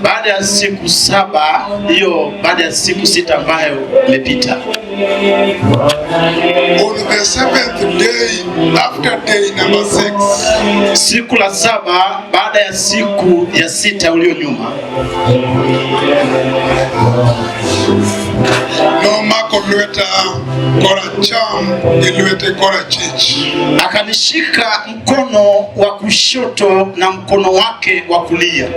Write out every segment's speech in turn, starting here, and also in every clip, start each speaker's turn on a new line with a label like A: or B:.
A: Baada ya siku 7, hiyo baada ya siku 6 ambayo imepita.
B: On the 7th day after day number 6.
A: Siku la 7 baada ya siku ya 6 ulio nyuma.
B: No mako lweta koracham ilwete korachich.
A: Akanishika mkono wa kushoto na mkono wake wa kulia.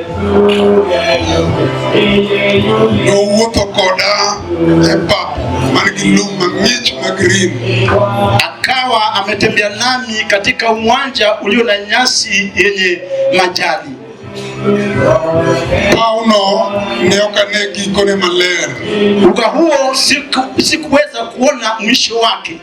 B: No wuotho koda epap manigi lum mang'ich magreen.
A: Akawa ametembea nami katika uwanja ulio na nyasi yenye majani.
B: Pauno ne okane gikone maler.
A: Uga huo sikuweza kuona mwisho wake.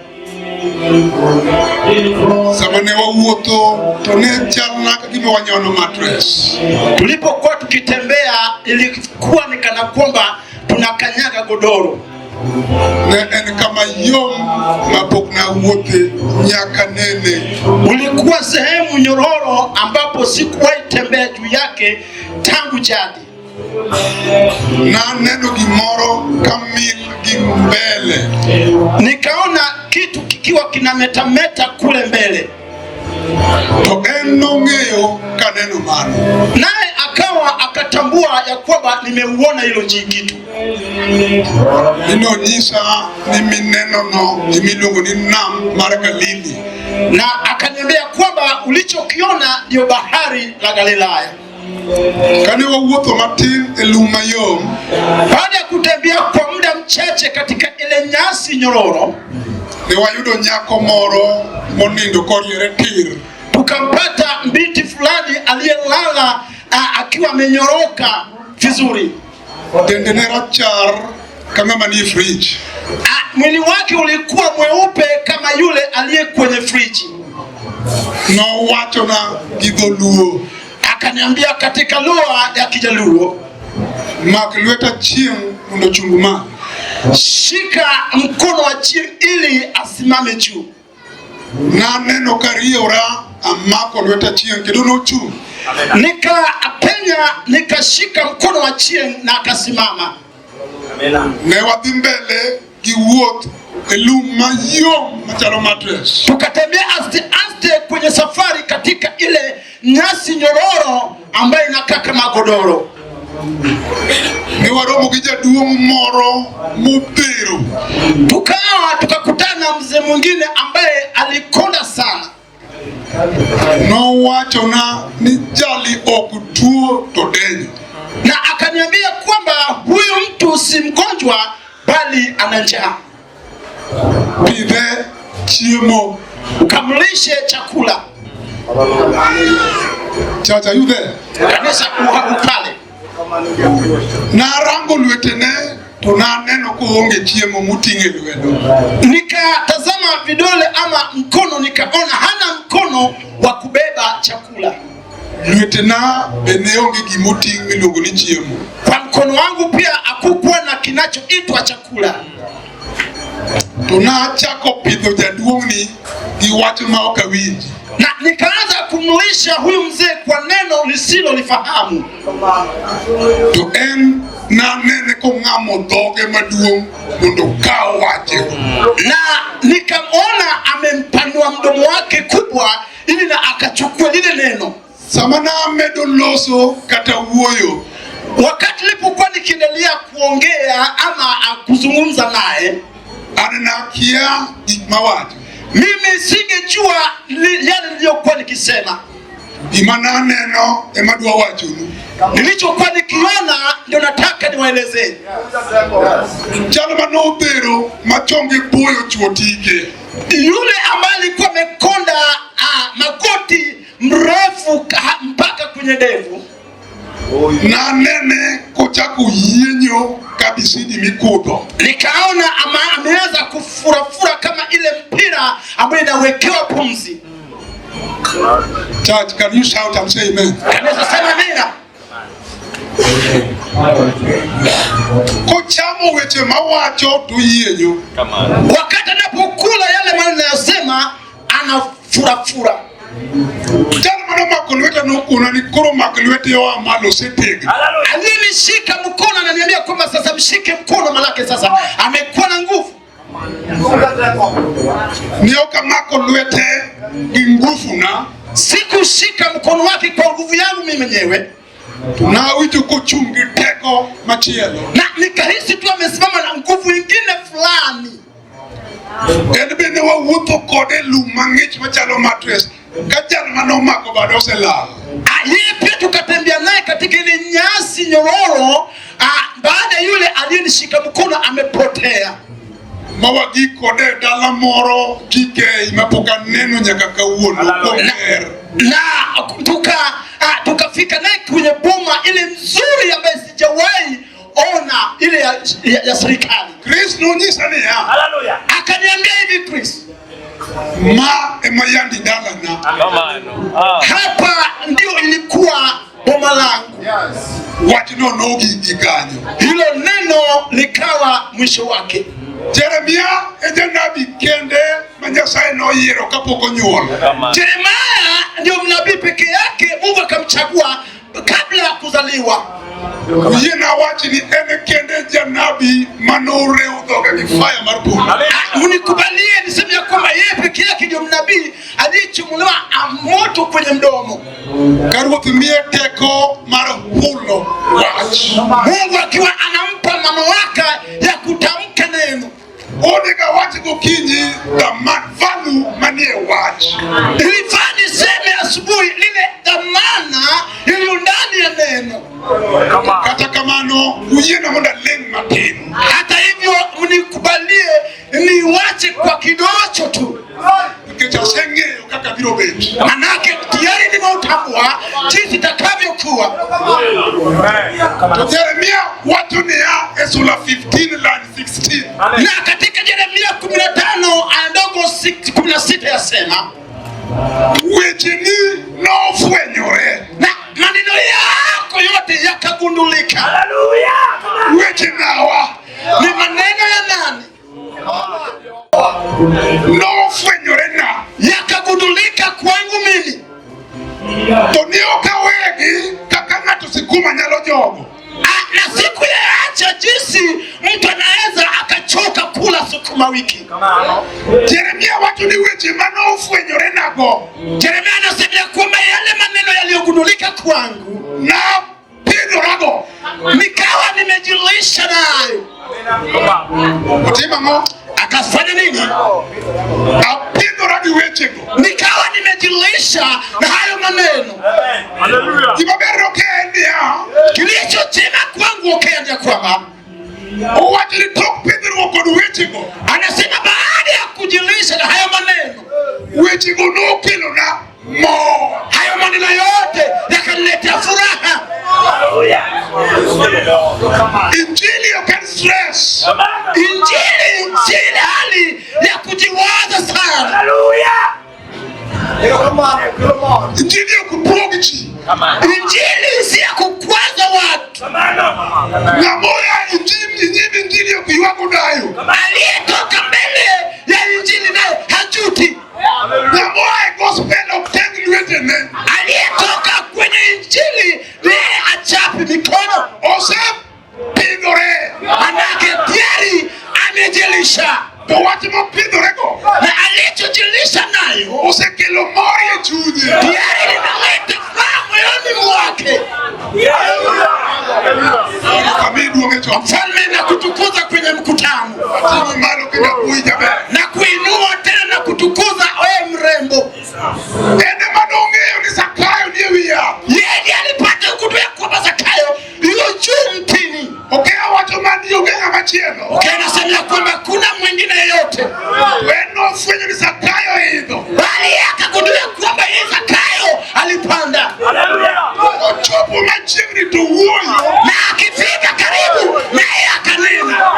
B: Samane wawuotho to ne chalna kagima wanyono mattress.
A: Tulipokuwa tukitembea ilikuwa ni kana kwamba tunakanyaga godoro.
B: Ne en kama yom mapok na wuothe nyaka nene.
A: Ulikuwa sehemu nyororo ambapo sikuwahi tembea juu yake tangu jadi.
B: Na neno gimoro kamil gimbele.
A: Nikaona kitu kikiwa kinametameta kule mbele.
B: To en nong'eyo ka neno mano.
A: Naye akawa akatambua ya kwamba nimeuona hilo kitu.
B: Ino nyisa ni mineno no imiluongo ni nam mar Galili.
A: Na akaniambia kwamba ulichokiona ndio bahari la Galilaya.
B: Kane wawuotho matin e lum mayom.
A: Baada ya kutembea kwa muda mchache katika ile nyasi nyororo,
B: ne wayudo nyako moro monindo koriere tir.
A: Tukampata binti fulani aliyelala akiwa amenyoroka vizuri.
B: Dende ne rachar kama mani fridge.
A: Mwili wake ulikuwa mweupe kama yule aliye kwenye friji.
B: No wacho na gidholuo.
A: Akaniambia katika lugha ya Kijaluo,
B: mak lweta chieng' mondo chungu ma.
A: Shika mkono wa chieng' ili asimame juu.
B: Na neno kariora amako lweta chieng' kendo nochung'.
A: Nikashika mkono wa chieng' na akasimama.
B: Ne wadhi mbele gi wuoth e lum mayom machalo mattress.
A: Tukatembea aste kwenye safari katika ile nyasi nyororo ambayo inakaa kama godoro.
B: Ne waromo gi jaduong' moro mobero.
A: Tukakutana na mzee mwingine ambaye alikonda sana.
B: No wacho na ni jali okutuo to denyo.
A: Na akaniambia kwamba huyu mtu si mgonjwa bali ana njaa.
B: Pidhe chiemo.
A: Ukamlishe chakula.
B: Chacha yude.
A: Kanisa ukale.
B: Na rango lwetene to na neno ko onge chiemo muting'e lwedo.
A: Nikatazama vidole ama mkono, nikaona hana mkono wa kubeba chakula.
B: Lwetena bene onge gimuting' miluongo ni chiemo.
A: Kwa mkono wangu pia hakukuwa na kinachoitwa chakula.
B: To na chako pidho jaduong'ni gi wach ma ok awinji.
A: Na nikaanza kumlisha huyu mzee kwa neno lisilolifahamu.
B: To en na nene ko ng'amo dhoge maduong' mondo kaw wache.
A: Na nikamwona amempanua mdomo wake kubwa ili na akachukua lile neno.
B: Sama na amedo loso kata wuoyo.
A: Wakati nilipokuwa nikiendelea kuongea ama kuzungumza naye,
B: anakia gik mawacho.
A: Mimi singejua yale niliyokuwa nikisema.
B: Imana neno emadwa wacho.
A: Nilichokuwa nikiona ndio nataka niwaelezee.
B: Chalo manobero machonge boyo chuotike.
A: Yule ambaye alikuwa amekonda magoti mrefu mpaka kwenye ndevu.
B: Na nene kochako yienyo kabisidi mikudho.
A: Nikaona ameanza kufurafura kama ile mpira ambayo inawekewa pumzi.
B: Church, can you shout and say amen?
A: Kanisa sema amina.
B: Kochamo weche mawacho to yienyo.
A: Wakati anapokula yale maneno yanayosema anafurafura.
B: Chalo Ng'ama makulwete nukuna ni kuro makulwete yo malo setegi.
A: Alinishika mkono ananiambia kwamba sasa mshike mkono, malaki sasa amekuwa na nguvu.
B: Nioka makulwete ni nguvu na
A: sikushika mkono wake kwa nguvu yangu mimi mwenyewe.
B: Na witu kuchungi teko machielo.
A: Na nikahisi tu amesimama na nguvu nyingine fulani.
B: Bende wa wuto kode lumangich machalo matres. Kajana manomako bado sela.
A: Yeye pia tukatembea naye katika ile nyasi nyororo. Baada yule aliyenishika mkono amepotea.
B: Mawagi kode dala moro kike imapoka neno nyaka kauono komer.
A: Na tukafika naye kwenye boma ile nzuri ambayo sijawahi ona, ile ya serikali.
B: Chris nunyisa ni ya.
C: Hallelujah.
A: Akaniambia hivi, Chris,
B: ma emayandi dala na.
A: Hapa ndio ilikuwa boma langu.
B: Yes. Watino nogi ikanyo.
A: Hilo neno likawa mwisho wake.
B: Jeremia ejenabi kende Nyasaye no yero kapoko nyuol.
A: Jeremia ndio mnabii peke yake Mungu akamchagua kabla ya kuzaliwa.
B: Yena wachi ni ene kende janabi manore udhoga ni fire marpu.
A: Munikubalie niseme ya kwamba yeye peke yake ndio mnabii aliyechumuliwa moto kwenye mdomo.
B: Karuti mie teko marahulo wachi.
A: Mungu akiwa anampa mamlaka ya kutamka neno.
B: Odega wachi kukinyi valu manie wachi.
A: Ilifani seme asubuhi lile dhamana iliyo ndani ya neno.
B: Kata kamano uyena monda leng matinu.
A: Hata hivyo mnikubalie niwache kwa kidocho tu.
B: Kecha senge ukaka biro beti.
A: Manake tayari nimeutambua jinsi itakavyokuwa.
B: Jeremia watu ni ya Esula 15 line 16.
A: Na katika Jeremia 15 aya ndogo 16 yasema,
B: wechini no fwenyore.
A: na maneno yako yote yakagundulika.
C: Hallelujah.
B: Wechinawa
A: Ni maneno ya nani?
B: no fwenyore na
A: Yakagundulika kwangu mimi.
B: Tonioka wegi kakanga tusikuma nyalo jogo.
A: Na siku ya acha jinsi mtu anaweza akachoka kula sukuma wiki.
B: Jeremia watu ni wechi mano fwenyore nago.
A: Jeremia anasema kwamba yale maneno yaliyogundulika kwangu
B: Na pido rago
A: nikawa nimejilisha nayo.
B: Utima mo
A: Akafanya nini?
B: Apido ragi wechego.
A: Nikawa nimejilisha na hayo maneno.
C: Hallelujah.
B: Ibabero kendia.
A: Kilicho chema kwangu ukienda kwamba
B: Uwati ni tok pido wakodu wechego.
A: anasema baada ya kujilisha na hayo maneno,
B: Wechego no kilo na mo.
A: hayo maneno yote yakaniletea furaha.
B: Injili you can stress.
A: Injili si ile hali ya kujiwaza sana.
C: Hallelujah.
B: Injili you kuprogichi.
A: Injili si ya kukwaza watu.
B: Na moya injili you kuiwako dayo.
A: Aliyetoka mbele ya injili naye hajuti.
B: Na moya gospel of tengli wetene.
A: Aliyetoka kwenye injili naye achapi mikono.
B: Ose pidore.
A: Manake tayari amejilisha.
B: To wati mo pidore go.
A: Na alichojilisha nayo
B: Ose kilo mori ya chudi.
A: tayari linaleta furaha moyoni mwake.
B: Kamidu wangecho.
A: Mfalme na kutukuza kwenye mkutano.
B: Atimu malo kina kuijabe.
A: Na kuinua tena na kutukuza wewe mrembo.
B: Ene manongeo ni Zakayo niye wia.
A: Yeye alipata kutwea kwamba Zakayo yuko juu mtini.
B: Okea watu mandi ugenga machieno.
A: Okay, anasema kwamba kuna mwingine yeyote.
B: Weno fwenye ni Zakayo hizo.
A: Bali akagundua kwamba yeye Zakayo alipanda.
B: Ochopo machini tu uoi.
A: Na akifika karibu naye akanena.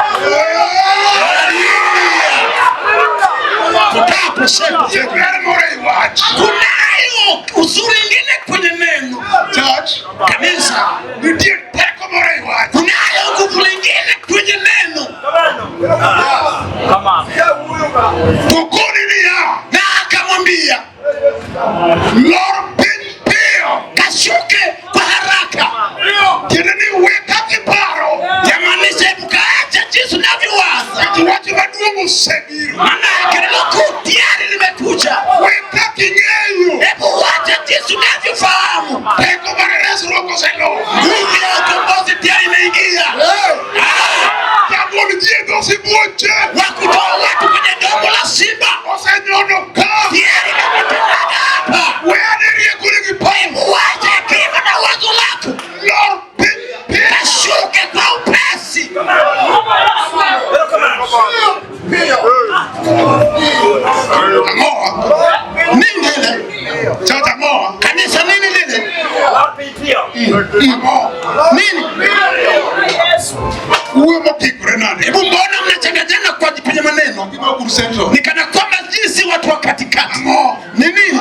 A: Kutapo shepu.
B: Sekere morei wachi.
A: Kunayo uzuri ingine kwenye neno.
B: Church.
A: Kanisa.
B: Nidie teko morei wachi.
A: Kunayo nguvu lingine kwenye neno.
B: Tukuni ni ya.
A: Na akamwambia,
B: Lord pin usegiro.
A: Manake neno kuu tayari limekuja.
B: Weka kingeyo.
A: Hebu wacha jinsi unavyofahamu.
B: Peko marerezo roko selo.
A: Nguvu ya ukombozi tayari imeingia.
B: Jambo lijiego sibuoche.
A: Wakutoa watu kwenye dongo la simba.
B: Osenyono ka.
A: Tayari imepatikana hapa.
B: Weanerie kule kipamu.
A: Hebu wacha hekima na wazo lako.
B: Lord,
A: Kashuke kwa upesi.
B: Amoa.
A: Nini lile?
B: Chata amoa.
A: Kanisa nini lile?
B: Amoa.
A: Nini?
B: Uwe mokigure nani.
A: Hebu mbona mnachanganyana kwa kwenye maneno?
B: Kiba kurusento.
A: Ni kana kwamba jinsi watu wa katikati.
B: Amoa.
A: Ni nini?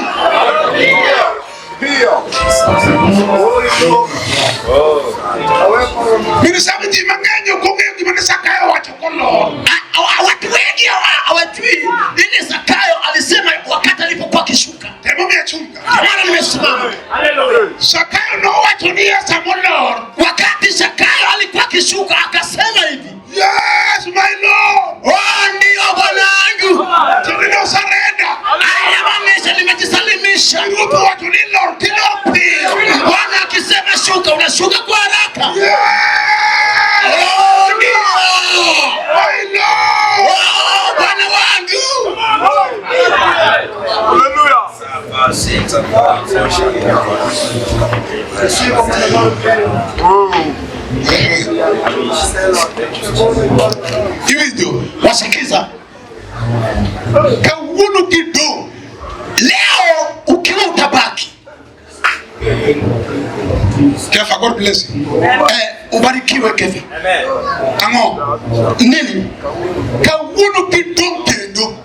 B: Mimi sabi di mangenyo kongeo gimana Sakayo wachokolo.
A: Watu wengi hawajui ile Zakayo alisema wakati alipokuwa akishuka.
B: Temo miachunga.
A: Maana nimesimama.
B: Sakayo no wachonia samolor.
A: Wakati Zakayo alikuwa akishuka akasema hivi.
B: Yes, my Lord.
A: Oh, ndio Bwanangu.
B: Tunino sarenda.
A: Ayamanisha nimejisalimisha.
B: Irupo watu ni Lord, ti Lord pio.
A: Bwana akisema shuka unashuka kwa haraka.
B: Yes.
A: Oh, ndio.
B: My Lord.
A: Oh, Bwana wangu.
C: Hallelujah.
B: Kiwijo.
A: Wasikiza.
B: Kawuno kido.
A: Leo ukiwa utabaki.
B: Kefa, God bless you.
A: Ubarikiwe Kefa.
B: Ango.
A: Nini?
B: Kawuno kido kendo.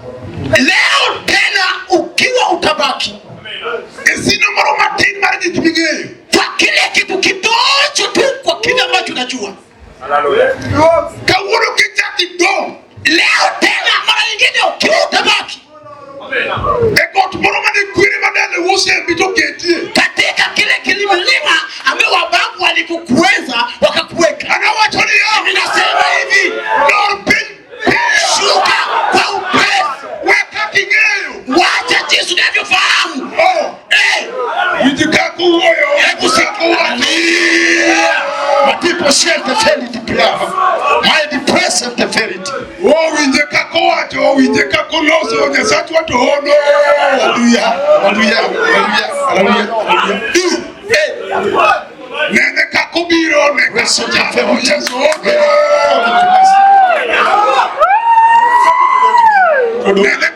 A: Leo tena ukiwa utabaki.
B: Esino maro matin mariji kibige.
A: Kwa kile kitu kidogo tu kwa kile ambacho unajua.
B: Kawuno kicha kido.
A: Leo tena mara nyingine ukiwa utabaki.
B: Ekot maro mane kwiri madale wose bito ketie.
A: Katika kile kilimlima ambao wababu walikukuweza wakakuweka.
B: Anawachonia.
A: Mimi nasema hivi.
B: Lord,
A: Shuka kwa upesi.
B: weka kingeyo.
A: Wacha jinsi unavyofahamu.
B: Oh. Wijikaku uoyo.
A: Hebu My people share the fairy prayer. My depressed the fairy.
B: Oh, wijikaku wacho, wijikaku loso, nyasatu watu hono.
A: Hallelujah. Hallelujah. Hallelujah. Hallelujah.
B: Nene kakubiro, nene kakubiro. Yesu oge. Nene